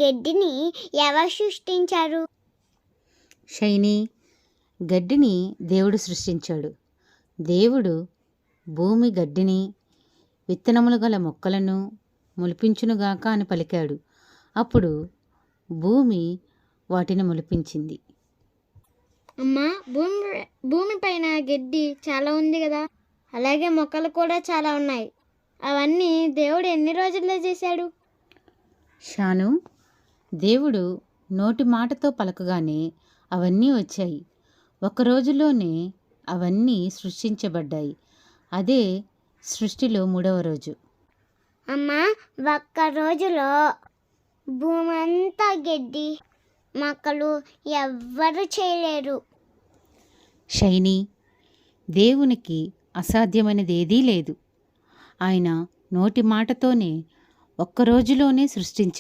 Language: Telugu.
గడ్డిని ఎవరు సృష్టించారు? షైనీ, గడ్డిని దేవుడు సృష్టించాడు. దేవుడు భూమి గడ్డిని, విత్తనములు గల మొక్కలను మొలిపించునుగాక అని పలికాడు. అప్పుడు భూమి వాటిని మొలిపించింది. అమ్మా, భూమి పైన గడ్డి చాలా ఉంది కదా, అలాగే మొక్కలు కూడా చాలా ఉన్నాయి. అవన్నీ దేవుడు ఎన్ని రోజుల్లో చేశాడు? షాను, దేవుడు నోటి మాటతో పలకగానే అవన్నీ వచ్చాయి. ఒక రోజులోనే అవన్నీ సృష్టించబడ్డాయి. అదే సృష్టిలో 3వ రోజు. అమ్మా, ఒక్క రోజులో భూమి అంతా గడ్డి మొక్కలు ఎవ్వరు చేయలేరు. షైనీ, దేవునికి అసాధ్యమైనది ఏదీ లేదు. ఆయన నోటి మాటతోనే ఒక్క రోజులోనే సృష్టించాడు.